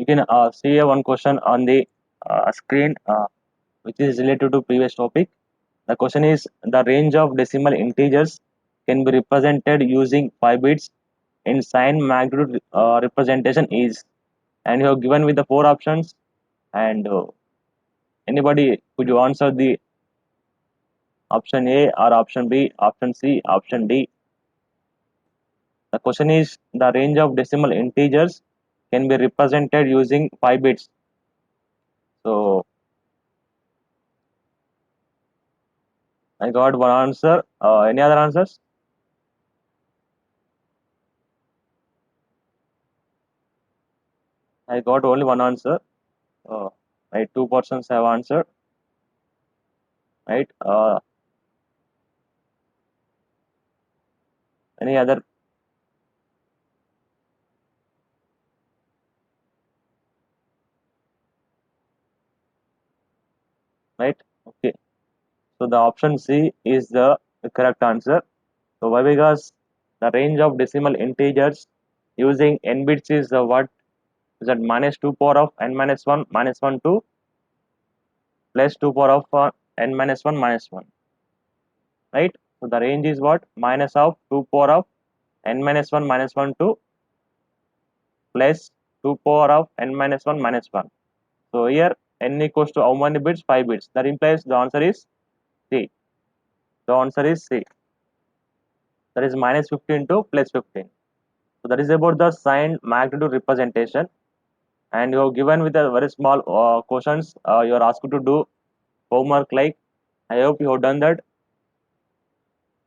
can see one question on the screen which is related to previous topic. The question is the range of decimal integers can be represented using 5 bits in sign magnitude representation is, and you have given with the four options, and anybody could you answer the option A or option B, option C, option D. The question is the range of decimal integers can be represented using 5 bits. So I got one answer. Any other answers? I got only one answer. Right, two persons have answered. Right. Any other? Right. Okay. So the option C is the correct answer. So why? Because the range of decimal integers using n bits is what is that minus 2 power of n minus 1 minus 1 to plus 2 power of n minus 1 minus 1. Right. So the range is what minus of 2 power of n minus 1 minus 1 to plus 2 power of n minus 1 minus 1. So here n equals to how many bits? 5 bits. That implies the answer is C. The answer is C. That is minus 15 to plus 15. So that is about the sign magnitude representation. And you have given with a very small questions. You are asked to do homework like. I hope you have done that.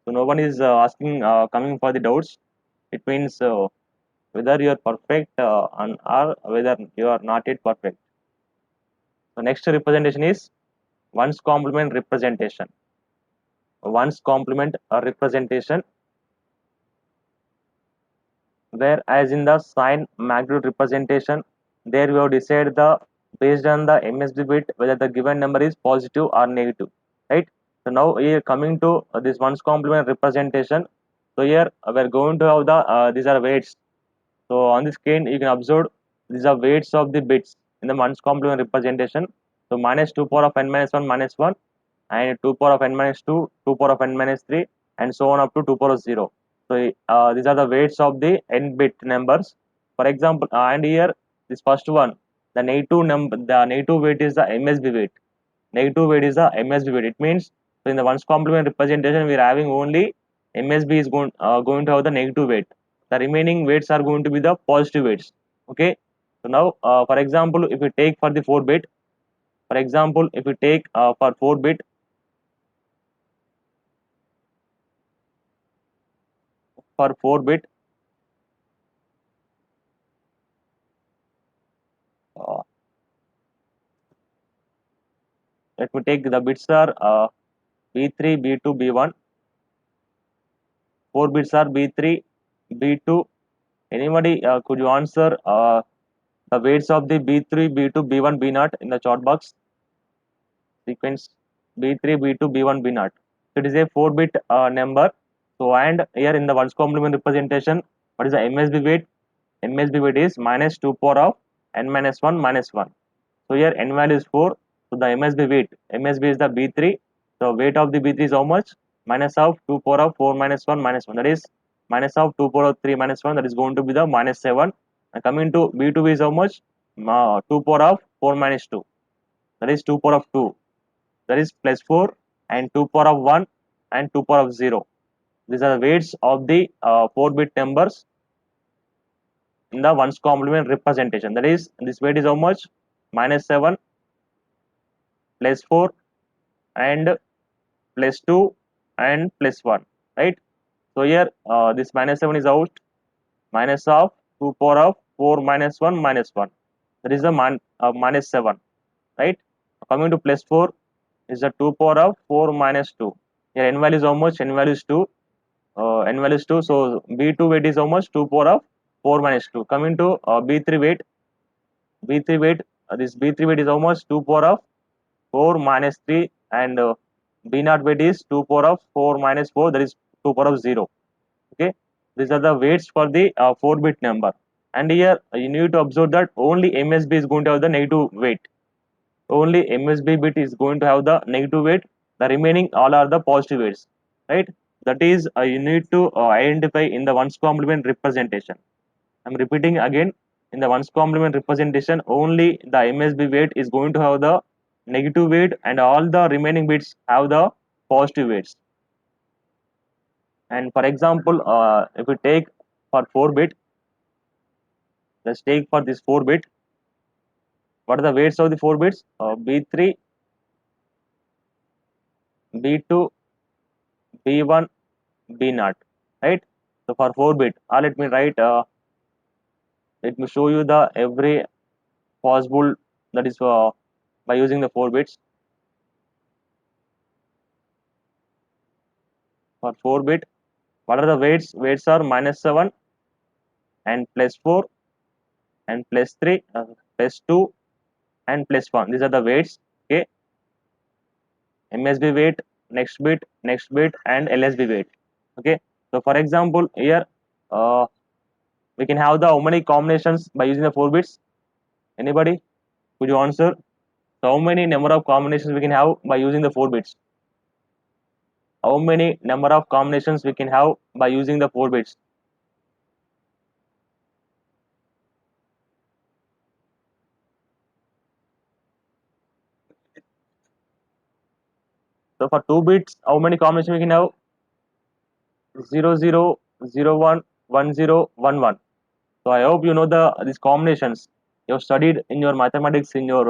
So no one is asking coming for the doubts. It means whether you are perfect or whether you are not yet perfect. The next representation is one's complement representation. One's complement representation, whereas in the sign magnitude representation, there we have decided the based on the MSB bit whether the given number is positive or negative, right? So now here coming to this one's complement representation. So here we are going to have the these are weights. So on the screen you can observe these are weights of the bits in the one's complement representation. So minus 2 power of n minus 1 minus 1 and 2 power of n minus 2, 2 power of n minus 3 and so on up to 2 power of 0. So these are the weights of the n bit numbers. For example, and here this first one, the negative weight is the MSB weight. Negative weight is the MSB weight. It means so in the ones complement representation we are having only MSB is going to have the negative weight. The remaining weights are going to be the positive weights. Okay. So now, for example, if we take for the 4 bit, for example, if we take for 4 bit, for 4 bit, uh, let me take the bits are B3, B2, B1. 4 bits are B3, B2. Anybody could you answer the weights of the B3, B2, B1, B0 in the chart box? Sequence B3, B2, B1, B0. So it is a 4-bit number. So and here in the ones complement representation, what is the MSB weight? MSB weight is minus 2 power of n minus 1 minus 1. So here n value is 4. So the MSB weight, MSB is the B3. So weight of the B3 is how much? Minus of 2 power of 4 minus 1 minus 1. That is minus of 2 power of 3 minus 1. That is going to be the minus 7. And coming to B2 is how much? 2 power of 4 minus 2. That is 2 power of 2. That is plus 4 and 2 power of 1 and 2 power of 0. These are the weights of the 4-bit numbers in the ones complement representation. That is this weight is how much? Minus 7 plus 4 and plus 2 and plus 1, right? So here this minus 7 is out, minus of 2 power of 4 minus 1 minus 1. That is the minus 7, right? Coming to plus 4 is the 2 power of 4 minus 2. Here n value is how much? N value is 2. N value is 2. So B2 weight is how much? 2 power of 4 minus 2. Coming to B3 weight, B3 weight, this B3 weight is how much? 2 power of 4 minus 3 and B0 weight is 2 power of 4 minus 4, that is 2 power of 0. Okay, these are the weights for the 4-bit number. And here you need to observe that only MSB is going to have the negative weight. Only MSB bit is going to have the negative weight. The remaining all are the positive weights, right? That is, you need to identify in the ones complement representation. I'm repeating again, in the ones complement representation, only the MSB weight is going to have the negative weight, and all the remaining bits have the positive weights. And for example, if we take for 4 bit, let's take for this 4 bit, what are the weights of the 4 bits? B3, B2, B1, B0, right? So for 4 bit, let me write, let me show you the every possible, that is by using the 4 bits. For 4 bit, what are the weights? Weights are -7 and +4 and +3, +2 and +1. These are the weights. Okay, MSB weight, next bit, and LSB weight. Okay, so for example, here uh, we can have the how many combinations by using the 4 bits? Anybody? Could you answer? So how many number of combinations we can have by using the 4 bits? How many number of combinations we can have by using the 4 bits? So for 2 bits, how many combinations we can have? 0 0 0 1 1 0 1 1. So I hope you know the these combinations. You have studied in your mathematics in your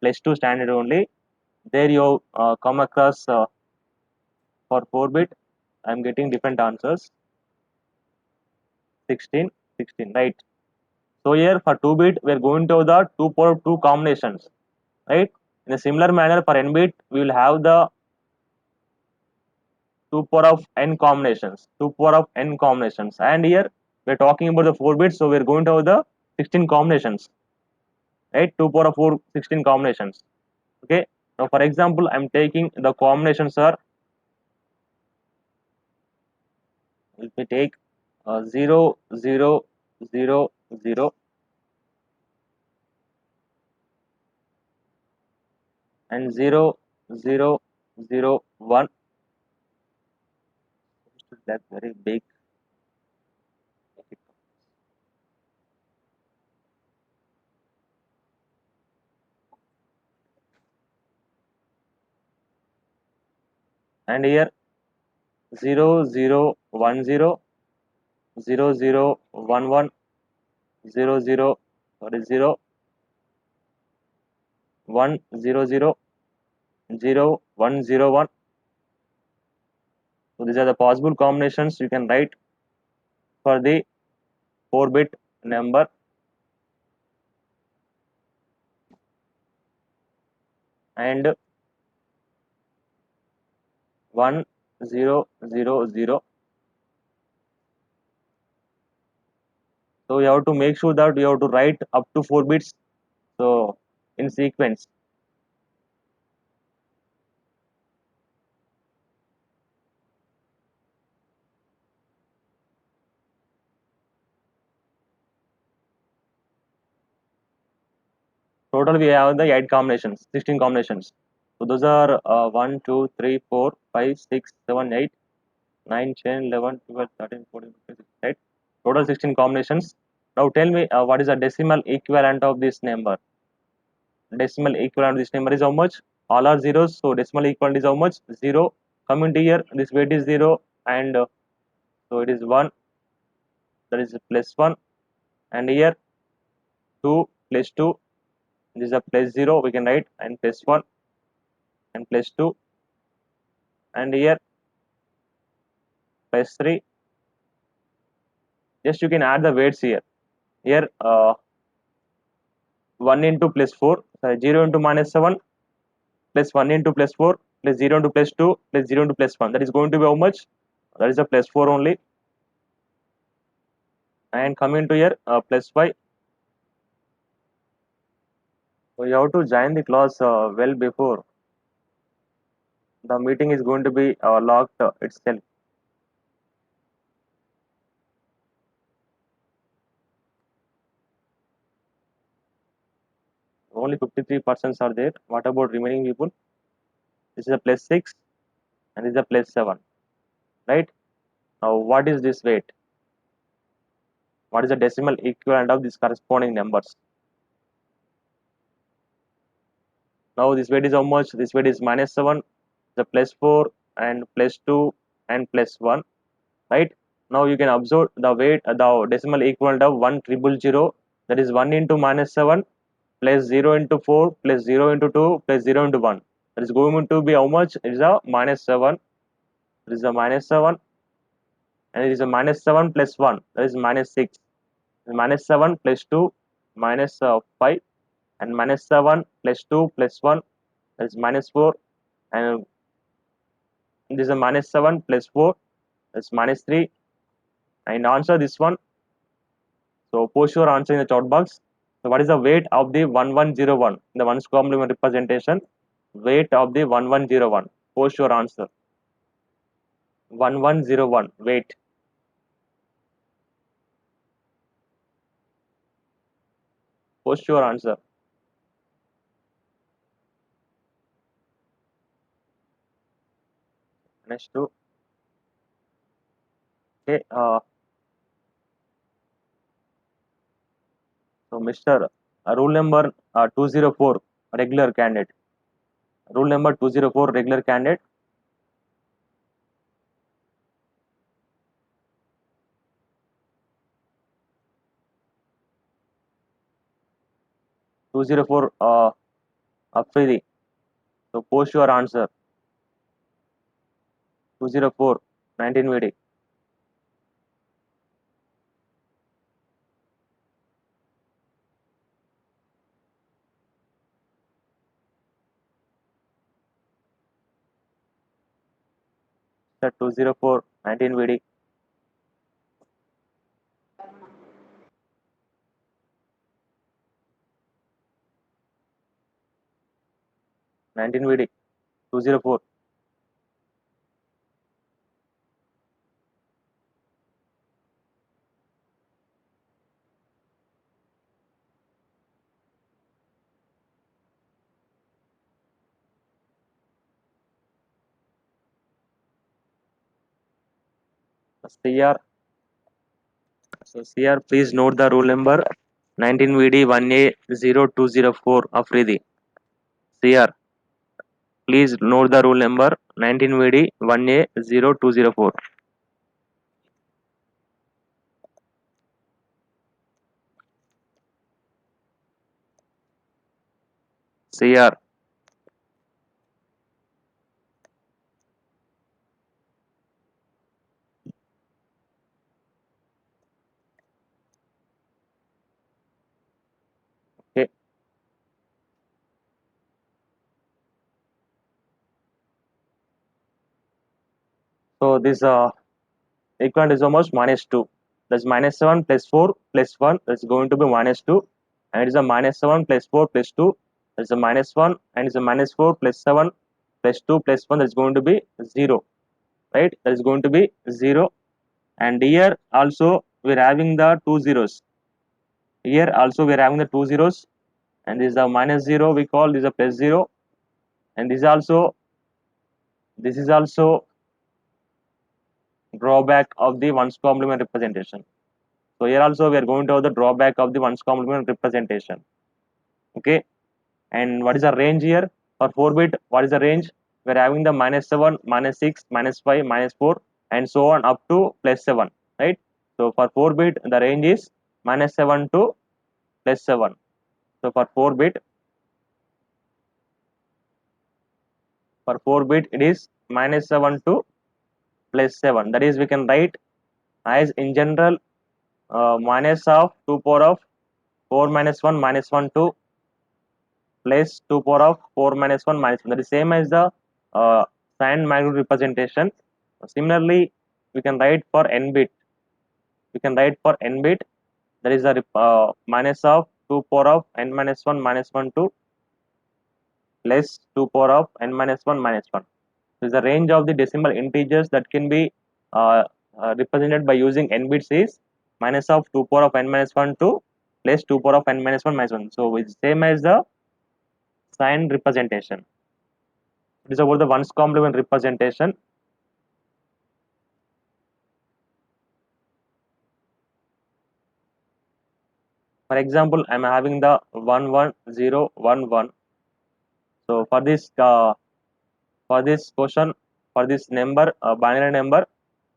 +2 standard only. There you come across for 4 bit. I am getting different answers. 16, 16, right? So here for 2 bit, we are going to the 2 power of 2 combinations, right? In a similar manner, for n bit, we will have the 2 power of n combinations, 2 power of n combinations. And here we are talking about the 4 bits, so we are going to have the 16 combinations, right? 2 power of 4, 16 combinations. Okay. Now, for example, I'm taking the combinations are, let me take 0, 0, 0, 0, and 0, 0, 0, 1. That's very big. And here 0, 0, 1, 0, 0, 0, 1, 1, 0, 0, sorry, 0, 1, 0, 0, 0, 1, 0, 1. So these are the possible combinations you can write for the 4 bit number. And 1, 0, 0, 0. So you have to make sure that you have to write up to 4 bits, so in sequence. Total we have the 8 combinations, 16 combinations. So those are 1, 2, 3, 4, 5, 6, 7, 8, 9, 10, 11, 12, 13, 14, 15, 16, right? Total 16 combinations. Now tell me what is the decimal equivalent of this number? Decimal equivalent of this number is how much? All are zeros, so decimal equivalent is how much? 0. Coming to here, this weight is 0, and so it is 1, that is +1, and here 2 +2, this is a +0, we can write, and +1 and +2, and here +3. Just you can add the weights here. Here 1 into +4, sorry, 0 into -7, plus 1 into +4, plus 0 into +2, plus 0 into +1. That is going to be how much? That is a +4 only. And coming to here +5. So you have to join the class well before the meeting is going to be locked itself. Only 53% are there. What about remaining people? This is a plus 6 and this is a plus 7, right? Now, what is this weight? What is the decimal equivalent of these corresponding numbers? Now, this weight is how much? This weight is minus 7, the plus 4 and plus 2 and plus 1, right? Now, you can observe the weight, the decimal equivalent of 1000, that is 1 into minus 7 plus 0 into 4 plus 0 into 2 plus 0 into 1. That is going to be how much? It is a minus 7. It is a minus 7 and it is a minus 7 plus 1, that is minus 6. Minus 7 plus 2 minus 5 and minus 7 plus 2 plus 1, that is minus 4, and this is a minus 7 plus 4, that's minus 3, and answer this one. So post your answer in the chat box. So what is the weight of the 1101 in the ones complement representation? Weight of the 1101. Post your answer. 1101 weight. Post your answer. Next to okay. So Mr. Rule number 204 regular candidate. Rule number 204 regular candidate. 204 Afridi. So post your answer. 204 19 VD. Sir 204 19 VD. 19 VD. 204. CR. So CR, please note the rule number 19 VD 1A0204 Afridi. CR, please note the rule number 19 VD 1A0204. CR. Okay. So this equation is almost minus 2. That's minus 7 plus 4 plus 1. That's going to be minus 2. And it is a minus 7 plus 4 plus 2. That's a minus 1. And it's a minus 4 plus 7 plus 2 plus 1. That's going to be 0. Right? That is going to be 0. And here also we're having the two zeros. Here also we're having the two zeros. And this is a minus 0. We call this a plus 0. And this is also drawback of the ones complement representation. So here also we are going to have the drawback of the ones complement representation. Okay. And what is the range here? For 4-bit, what is the range? We are having the minus 7, minus 6, minus 5, minus 4, and so on up to plus 7, right? So for 4-bit, the range is minus 7 to plus 7. So for 4-bit, it is minus 7 to plus 7. That is, we can write as in general minus of 2 power of 4 minus 1 minus 1 to plus 2 power of 4 minus 1 minus 1. That is same as the signed magnitude representation. Similarly, we can write for n bit. We can write for n bit, that is the minus of 2 power of n minus 1 minus 1 to plus 2 power of n minus 1 minus 1. This is the range of the decimal integers that can be represented by using n bits is minus of 2 power of n minus 1 to plus 2 power of n minus 1 minus 1. So it's same as the sign representation. It is about the ones complement representation. For example, I am having the 11011. So for this question, for this number, binary number,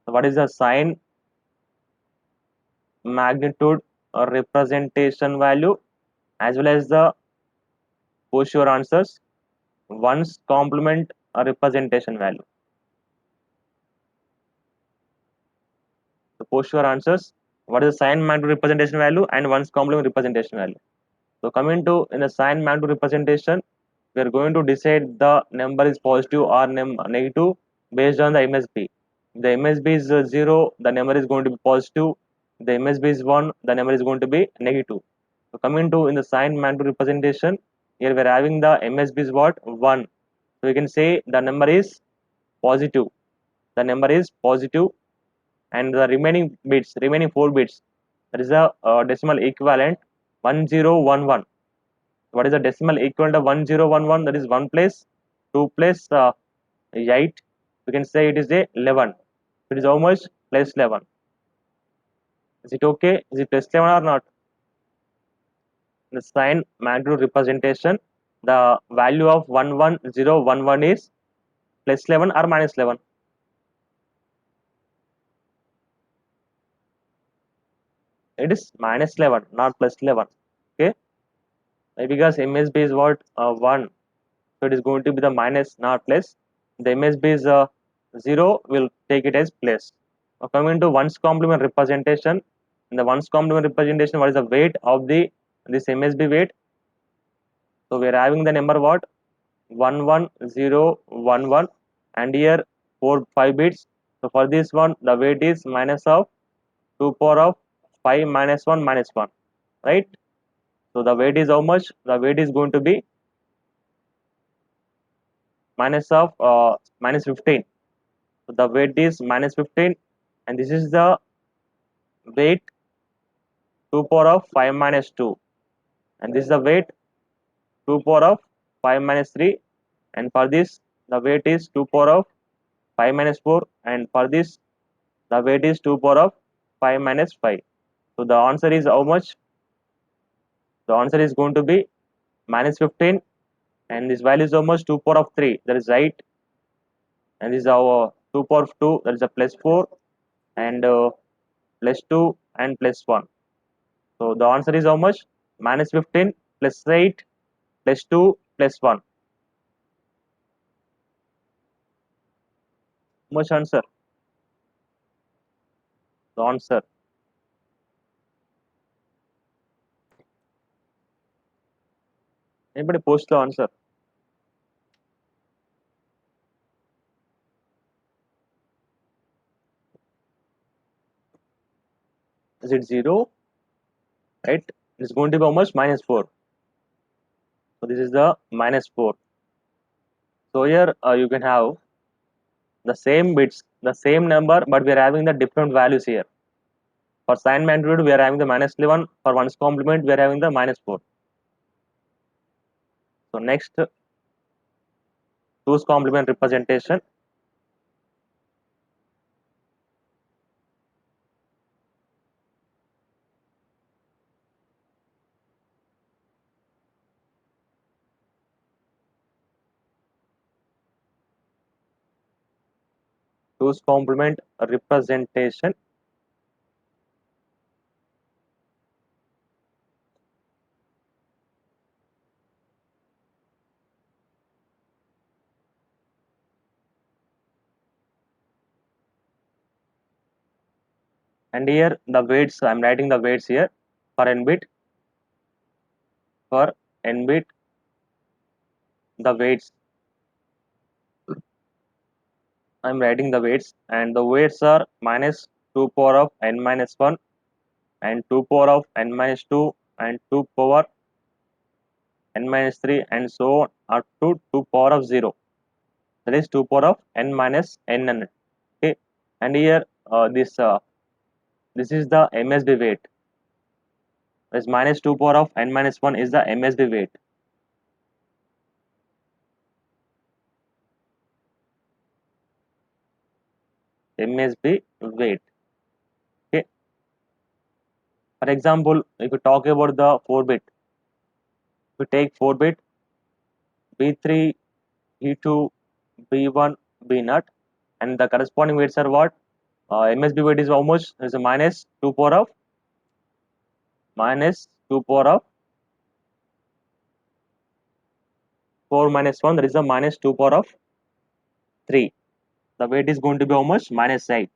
what is the sign magnitude representation value as well as the post your answers ones complement representation value. So post your answers. What is the sign magnitude representation value and ones complement representation value? So coming to in the sign magnitude representation, we are going to decide the number is positive or negative based on the MSB. If the MSB is 0, the number is going to be positive. If the MSB is 1, the number is going to be negative. So coming to in the sign magnitude representation, here we are having the MSB is what 1. So we can say the number is positive. The number is positive, and the remaining 4 bits, that is the decimal equivalent 1011. What is the decimal equivalent of 1011? That is 1 plus 2 plus 8. We can say it is a 11. It is how much? Plus 11. Is it okay? Is it plus 11 or not? The sign magnitude representation, the value of 11011 is plus 11 or minus 11? It is minus 11, not plus 11. Okay, because MSB is what 1, so it is going to be the minus, not plus. The MSB is 0, we'll take it as plus. Now coming to ones complement representation. In the ones complement representation, what is the weight of this MSB weight? So we are having the number what 11011, and here 4 5 bits. So for this one, the weight is minus of 2 power of 5 minus 1 minus 1, right? So the weight is how much? The weight is going to be minus of minus 15. So the weight is minus 15, and this is the weight 2 power of 5 minus 2, and this is the weight 2 power of 5 minus 3, and for this the weight is 2 power of 5 minus 4, and for this the weight is 2 power of 5 minus 5. So the answer is how much? The answer is going to be minus 15, and this value is how much? 2 power of 3, that is right, and this is our 2 power of 2, that is a plus 4, and plus 2 and plus 1. So the answer is how much? Minus 15 plus 8 plus 2 plus 1. How much answer? The answer. Anybody post the answer? Is it 0? Right? It's going to be how much? Minus 4. So this is the minus 4. So here you can have the same bits, the same number, but we are having the different values here. For sign magnitude, we are having the minus 11. For ones complement, we are having the minus 4. So next, two's complement representation. Two's complement representation. And here the weights, I am writing the weights here for n bit. For n bit, the weights, I am writing the weights, and the weights are minus 2 power of n minus 1, and 2 power of n minus 2, and 2 power n minus 3, and so on up to 2 power of 0. That is 2 power of n minus n. Okay, and here this is the MSB weight. As minus 2 power of n minus 1 is the MSB weight. MSB weight. Okay. For example, if you talk about the 4 bit, if you take 4 bit B3, B2, B1, B naught, and the corresponding weights are what? MSB weight is how much? Is a minus 2 power of minus 2 power of 4 minus 1, that is a minus 2 power of 3. The weight is going to be how much? Minus 8.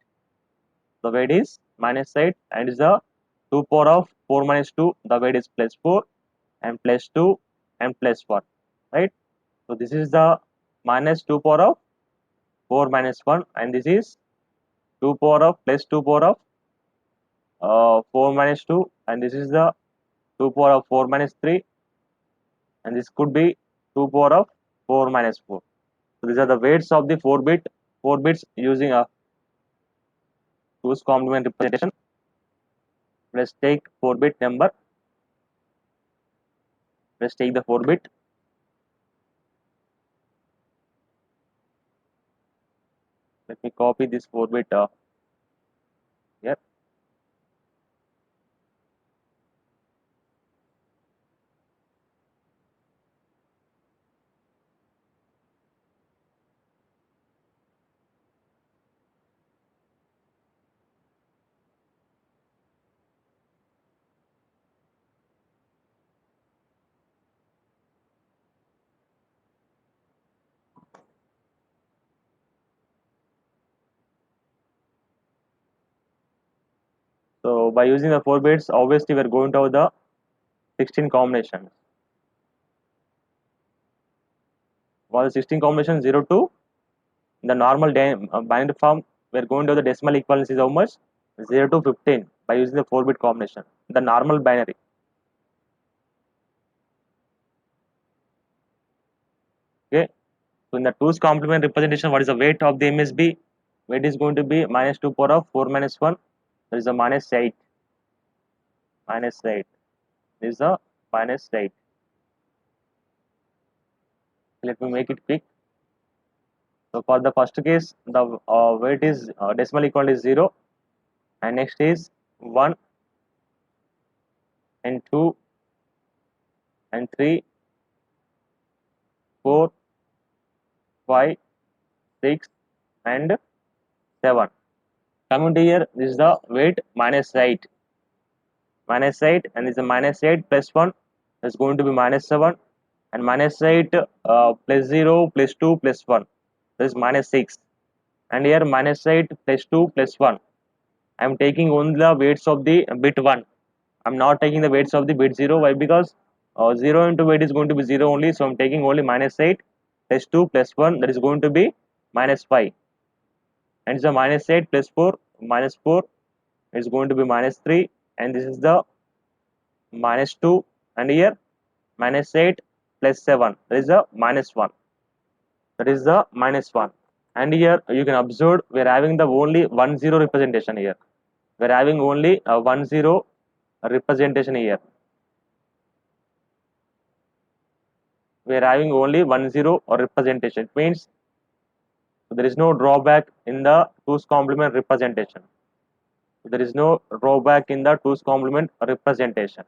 The weight is minus 8 and is the 2 power of 4 minus 2. The weight is plus 4 and plus 2 and plus 1. Right? So this is the minus 2 power of 4 minus 1 and this is 2 power of plus 2 power of 4 minus 2 and this is the 2 power of 4 minus 3 and this could be 2 power of 4 minus 4. So these are the weights of the 4 bits using a 2's complement representation. Let's take 4 bit number. Let's take the 4 bit. Let me copy this 4 bit here. So by using the 4 bits, obviously we are going to have the 16 combinations. For the 16 combinations 0 to in the normal binary form, we are going to have the decimal equivalence is how much? 0 to 15 by using the 4 bit combination. The normal binary. Okay. So in the 2's complement representation, what is the weight of the MSB? Weight is going to be minus 2 power of 4 minus 1. There is a minus 8. Minus 8. This is a minus 8. Let me make it quick. So for the first case, the weight is decimal equal is 0 and next is 1 and 2 and 3, 4, 5, 6 and 7. Coming to here, this is the weight minus 8. Minus 8 and this is a minus 8 plus 1 is going to be minus 7 and minus 8 plus 0 plus 2 plus 1. This is minus 6 and here minus 8 plus 2 plus 1. I am taking only the weights of the bit 1. I am not taking the weights of the bit 0. Why? Because 0 into weight is going to be 0 only. So I am taking only minus 8 plus 2 plus 1, that is going to be minus 5. And so minus 8 plus 4 minus 4 is going to be minus 3 and this is the minus 2 and here minus 8 plus 7, that is the minus 1. That is the minus 1. And here you can observe we are having the only 1 0 representation here. We are having only a 1 0 representation here. We are having only 1 0 representation. It means there is no drawback in the 2's complement representation. There is no drawback in the 2's complement representation,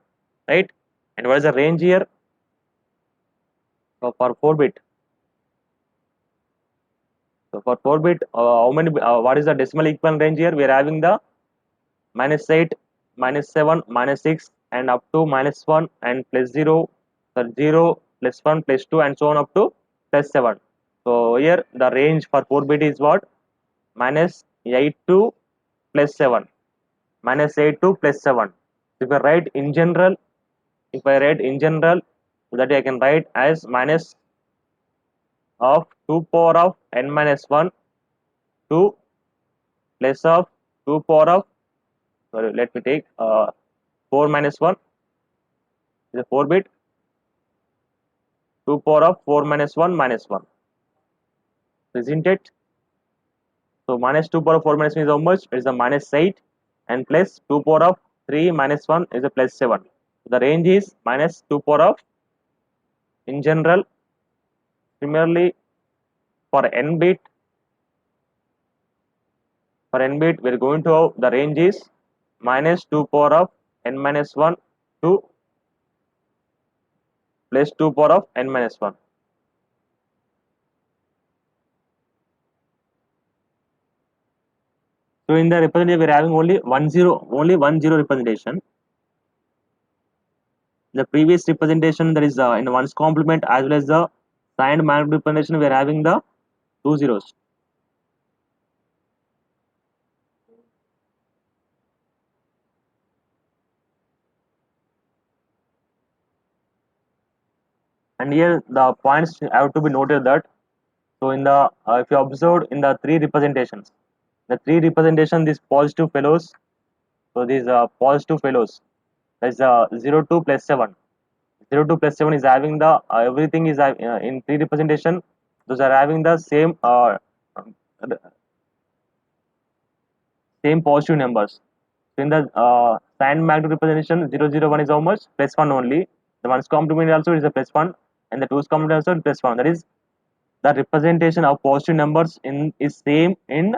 right? And what is the range here? So for 4 bit. So for 4 bit, how many? What is the decimal equivalent range here? We are having the minus 8, minus 7, minus 6, and up to minus 1 and plus 0, 0 plus 1 plus 2 and so on up to plus 7. So here the range for 4 bit is what? Minus 8 to plus 7. Minus 8 to plus 7. If I write in general, if I write in general, that I can write as minus of 2 power of n minus 1 to plus of 2 power of, sorry, let me take 4 minus 1 is a 4 bit, 2 power of 4 minus 1, isn't it? So minus 2 power of 4 minus 1 is how much? It is a minus 8 and plus 2 power of 3 minus 1 is a plus 7. The range is minus 2 power of in general. Similarly, for n bit, For n bit, we are going to have the range is minus 2 power of n minus 1 to plus 2 power of n minus 1. So in the representation, we are having only one zero representation. The previous representation, that is in ones complement as well as the signed magnitude representation, we are having the two zeros. And here the points have to be noted that, so in the if you observed in the three representations, these positive fellows, so these positive fellows, that is 0 2 plus 7. 0 2 plus 7 is having the everything is in three representation, those are having the same positive numbers. So in the signed magnitude representation, 0 0 1 is how much? Plus 1 only. The ones complement also is a plus 1, and the twos complement also is plus 1. That is, the representation of positive numbers in is same in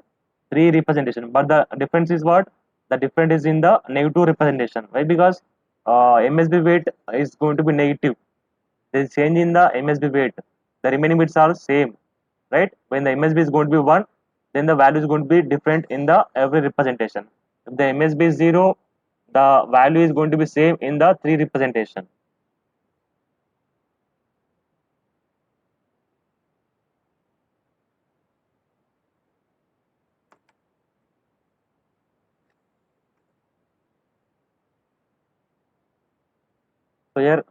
three representation, but the difference is what? The difference is in the negative representation. Why? Because MSB weight is going to be negative. There is change in the MSB weight. The remaining bits are same, right? When the MSB is going to be 1, then the value is going to be different in the every representation. If the MSB is 0, the value is going to be same in the three representation. So here,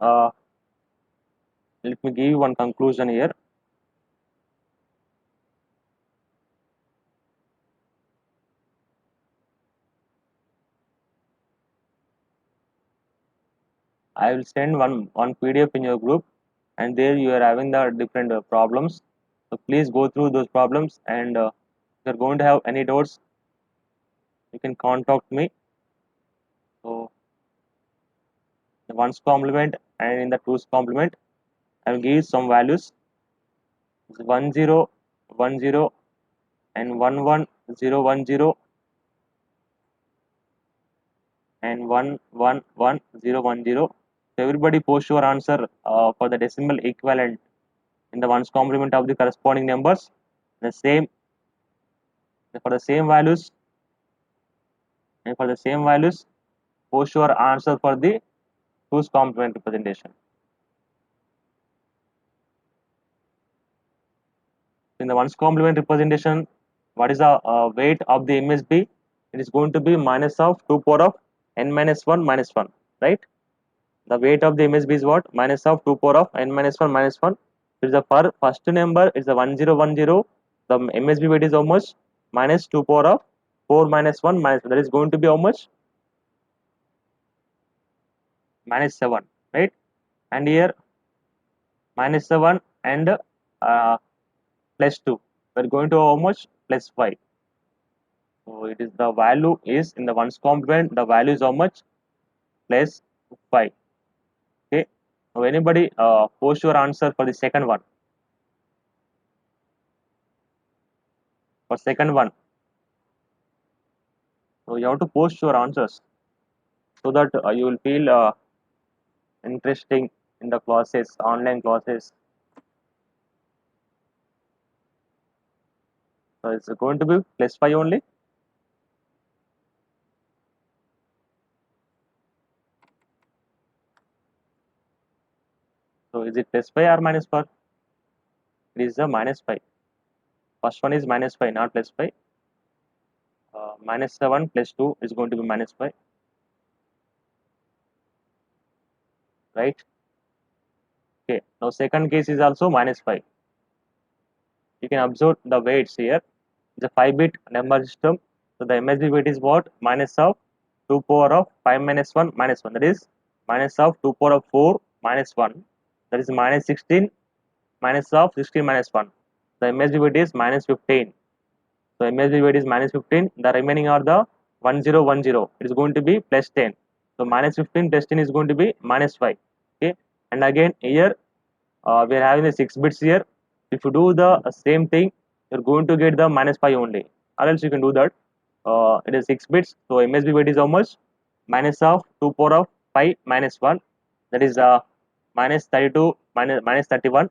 let me give you one conclusion here. I will send one PDF in your group, and there you are having the different problems. So please go through those problems, and if you are going to have any doubts, you can contact me. So the ones complement and in the twos complement, I will give you some values. It's 1 0 1 0 and 1 1 0 1 0 and 1 1 1 0 1 0. So everybody post your answer for the decimal equivalent in the ones complement of the corresponding numbers. The same for the same values, and for the same values, post your answer for the twos complement representation. In the ones complement representation, what is the weight of the MSB? It is going to be minus of 2 power of n minus 1 minus 1, right? The weight of the MSB is what? Minus of 2 power of n minus 1 minus 1. It is the first number is the 1010. The MSB weight is how much? Minus 2 power of 4 minus 1 minus 1. That is going to be how much? Minus 7, right? And here minus 7 and plus 2. We are going to how much? Plus 5. So it is the value is in the ones complement, the value is how much? Plus 5. Okay. Now anybody post your answer for the second one. For second one. So you have to post your answers so that you will feel interesting in the classes, online classes. So it's going to be plus 5 only. So is it plus 5 or minus 5? It is the minus 5. First one is minus 5, not plus 5. Minus 7 plus 2 is going to be minus 5, right? Okay. Now second case is also minus 5. You can observe the weights here. It's a 5-bit number system. So the MSB weight is what? Minus of 2 power of 5 minus 1 minus 1. That is minus of 2 power of 4 minus 1. That is minus 16 minus of 16 minus 1. The MSB weight is minus 15. So MSB weight is minus 15. The remaining are the 1010. It is going to be plus 10. So minus 15 plus 10 is going to be minus 5. Okay. And again here we are having the 6 bits here. If you do the same thing, you're going to get the minus 5 only, or else you can do that. it is 6 bits. So MSB weight is how much? Minus of 2 power of 5 minus 1, that is minus 32 minus 31.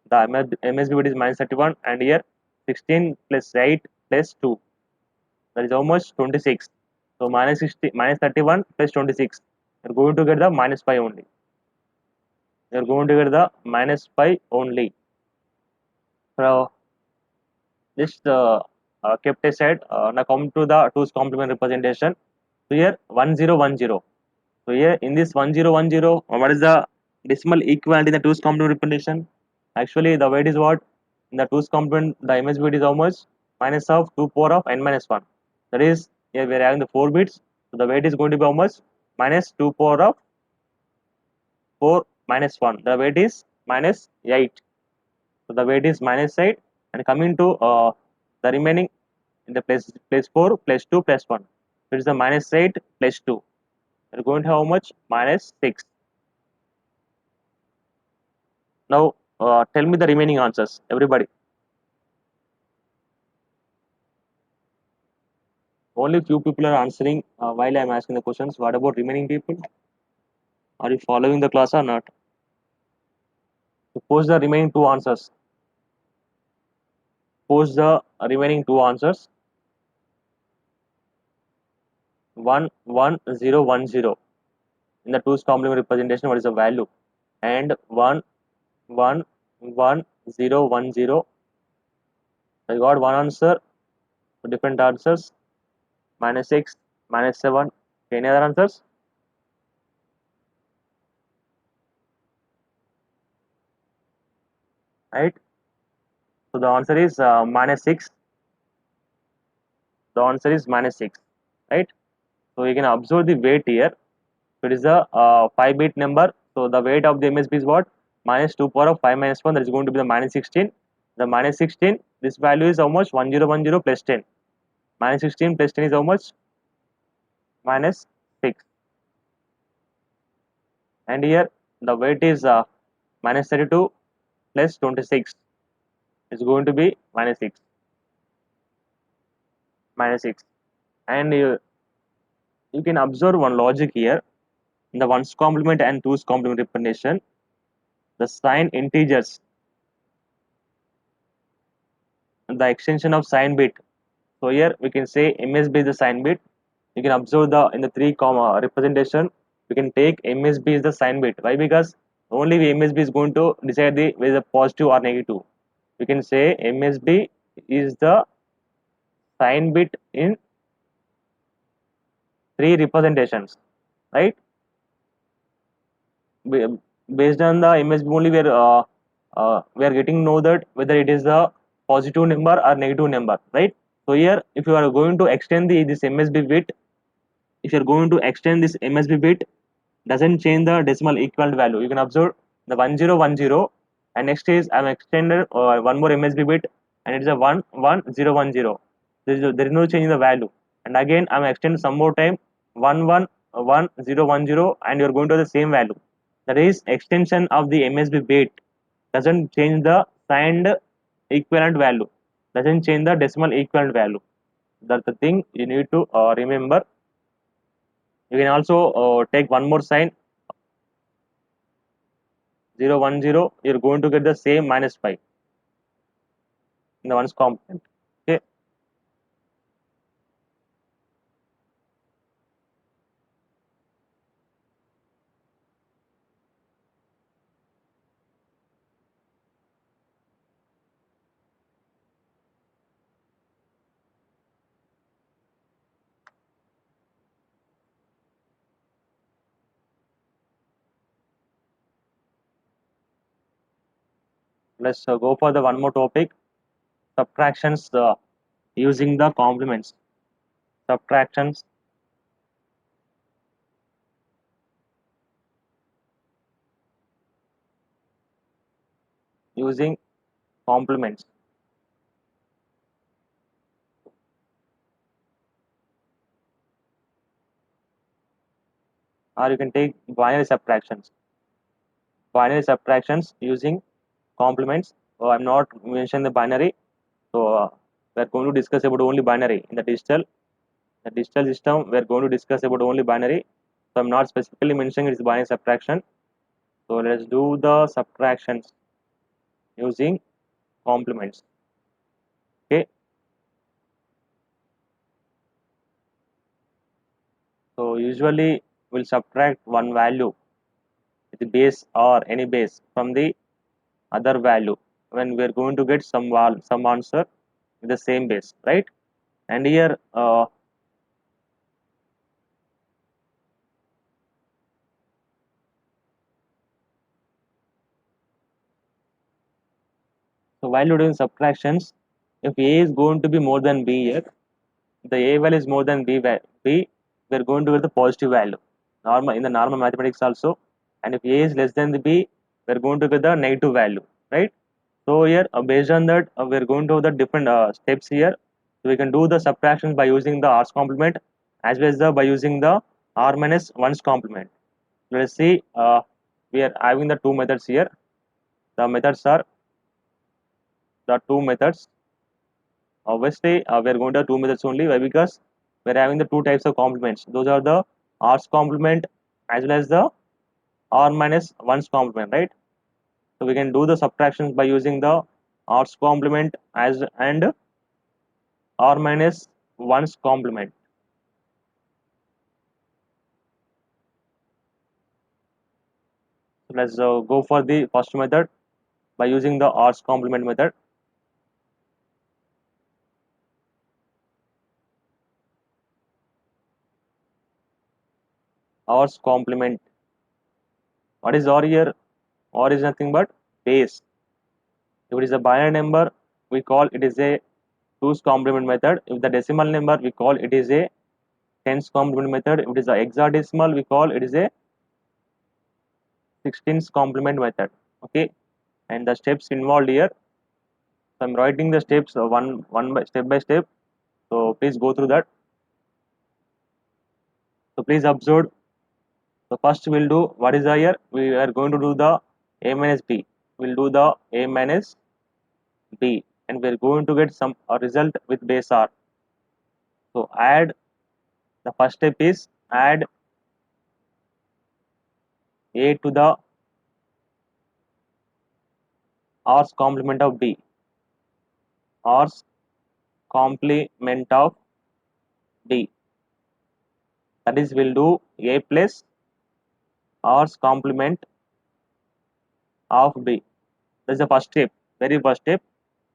The MSB weight is minus 31, and here 16 plus 8 plus 2, that is how much? 26. So minus 60 minus 31 plus 26, you're going to get the minus 5 only. You're going to get the minus 5 only. So this kept aside. Now come to the 2's complement representation. So here 1010. So here in this 1010, what is the decimal equivalent in the 2's complement representation? Actually, the weight is what? In the 2's complement, the image weight is how much? Minus of 2 power of n minus 1. That is, here we are having the 4 bits. So the weight is going to be how much? Minus 2 power of 4 minus 1. The weight is minus 8. So the weight is minus 8. And coming to the remaining in the place 4 plus 2 plus 1. So it is the minus 8 plus 2. We're going to have how much? Minus 6. Now tell me the remaining answers, everybody. Only few people are answering while I am asking the questions. What about remaining people? Are you following the class or not? So post the remaining two answers. Post the remaining two answers. 11010. In the 2's complement representation, what is the value? And 11010. I got one answer. Different answers. Minus 6, minus 7. Any other answers? Right. So the answer is minus 6. The answer is minus 6. Right. So you can observe the weight here. So it is a 5-bit number. So the weight of the MSB is what? Minus 2 power of 5 minus 1. That is going to be the minus 16. The minus 16. This value is how much? 1010 plus 10. Minus 16 plus 10 is how much? Minus 6. And here the weight is minus 32 plus 26. It's going to be minus 6. Minus 6. And you can observe one logic here. In the 1's complement and 2's complement representation, the sign integers, the extension of sign bit. So here we can say MSB is the sign bit. You can observe the in the 3 comma representation, we can take MSB is the sign bit. Why? Because only the MSB is going to decide the whether the positive or negative. We can say MSB is the sign bit in 3 representations, right? Based on the MSB only we are getting know that whether it is a positive number or negative number, right? So here if you are going to extend this MSB bit, if you are going to extend this MSB bit, doesn't change the decimal equivalent value. You can observe the 1010, and next is I'm extended one more MSB bit, and it's a 11010. There is no change in the value. And again I'm extending some more time 111010, and you're going to the same value. That is extension of the MSB bit doesn't change the signed equivalent value, doesn't change the decimal equivalent value. That's the thing you need to remember. You can also take one more sign 010, you're going to get the same minus 5 in the one's complement. Okay, let's go for the one more topic, subtractions using the complements. Subtractions using complements, or you can take binary subtractions. Binary subtractions using complements. So I'm not mentioning the binary. So we're going to discuss about only binary in the digital. The digital system, we are going to discuss about only binary. So I'm not specifically mentioning it's binary subtraction. So let's do the subtractions using complements. Okay. So usually we'll subtract one value with the base or any base from the other value when we are going to get some answer with the same base, right? And here so while you're doing subtractions, if A is going to be more than B here, the A value is more than B, we are going to get the positive value. Normal in the normal mathematics also, and if A is less than the B, we are going to get the negative value, right? So here, based on that, we are going to have the different steps here. So we can do the subtractions by using the r's complement as well as by using the r minus 1's complement. Let's see, we are having the two methods here. The methods are the two methods. Obviously, we are going to have two methods only. Why? Because we are having the two types of complements. Those are the r's complement as well as the r minus 1's complement, right? So we can do the subtractions by using the r's complement as and r minus 1's complement. So let's go for the first method by using the r's complement method. R's complement. What is r here? R is nothing but base. If it is a binary number, we call it is a 2's complement method. If the decimal number, we call it is a 10's complement method. If it is a hexadecimal, we call it is a 16's complement method. Okay, and the steps involved here. So I'm writing the steps one by step. So please go through that. So please observe. So first we'll do what is the here? We are going to do the a minus b. We'll do the a minus b, and we're going to get some a result with base r. So add the first step is add a to the r's complement of b. R's complement of b. That is, we'll do a plus r's complement of b. That's the first step, very first step.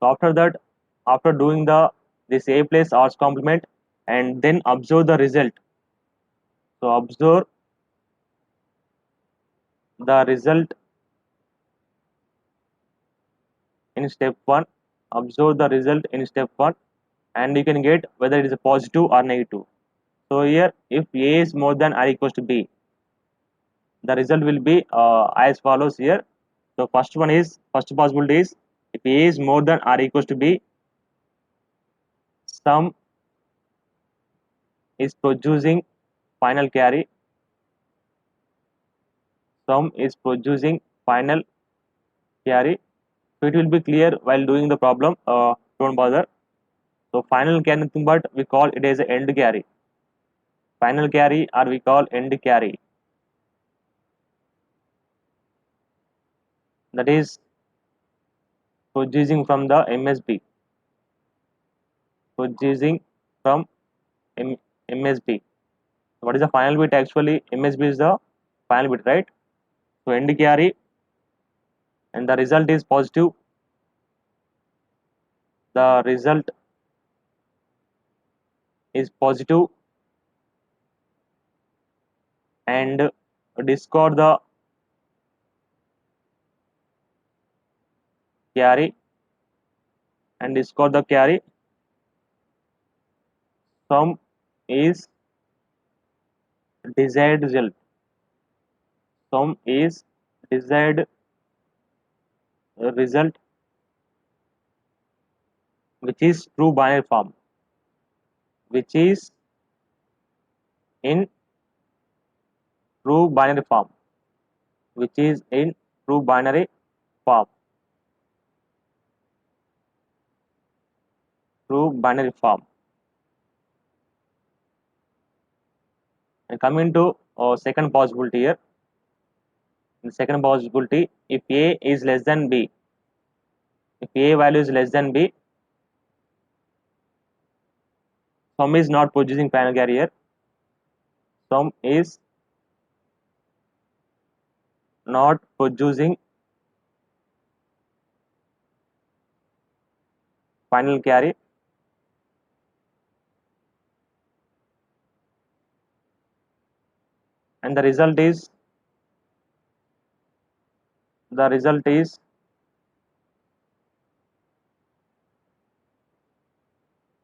So after that, after doing the this a plus r's complement, and then observe the result. So observe the result in step 1. Observe the result in step 1, and you can get whether it is a positive or negative. So here, if a is more than or equals to b, the result will be as follows here. So first possibility is if a is more than or equals to b, sum is producing final carry. Sum is producing final carry. So it will be clear while doing the problem. Don't bother. So final carry nothing but we call it as a end carry. Final carry or we call end carry. That is producing from the MSB. Producing from MSB. What is the final bit actually? MSB is the final bit, right? So end carry and the result is positive. The result is positive and discard the carry and discard the carry. Sum is desired result. Sum is desired result, which is true binary form, which is in true binary form, which is in true binary form, true binary form. And coming to second possibility here. In the second possibility, if A is less than B, if A value is less than B, sum is not producing final carrier. Sum is not producing final carry, and the result is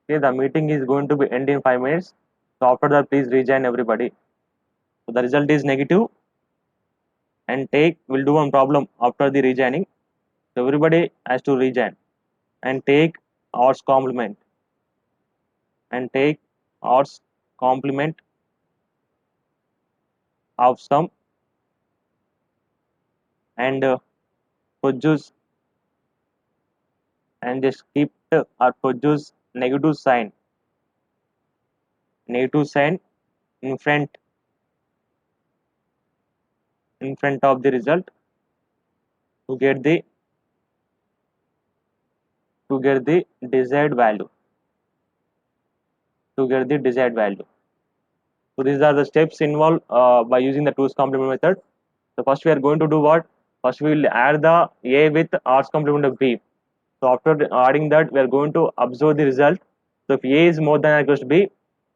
okay, the meeting is going to be end in 5 minutes. So after that, please rejoin everybody. So the result is negative, and take will do one problem after the rejoining. So everybody has to rejoin and take odds complement and take odds complement of sum and produce and just keep or produce negative sign in front of the result to get the desired value So these are the steps involved by using the two's complement method. So first we are going to do what? First we will add the A with R's complement of B. So after adding that, we are going to observe the result. So if A is more than or equals to B,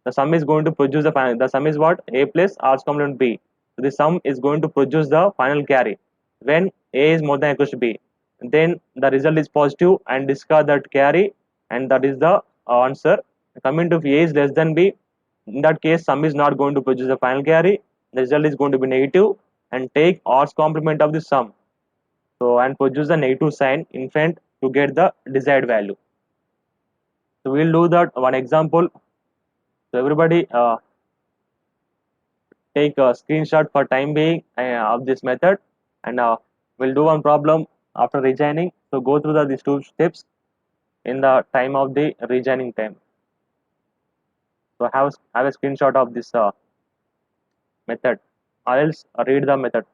the sum is going to produce the final. The sum is what? A plus R's complement B. So the sum is going to produce the final carry when A is more than or equals to B. Then the result is positive and discard that carry, and that is the answer. Coming to if A is less than B, in that case, sum is not going to produce the final carry. The result is going to be negative, and take R's complement of the sum. So and produce the negative sign in front to get the desired value. So we'll do that one example. So everybody take a screenshot for time being of this method, and we'll do one problem after rejoining. So go through these two steps in the time of the rejoining time. So have a screenshot of this method, or else read the method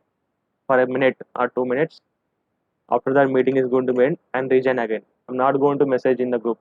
for a minute or 2 minutes. After that, meeting is going to end and rejoin again. I'm not going to message in the group.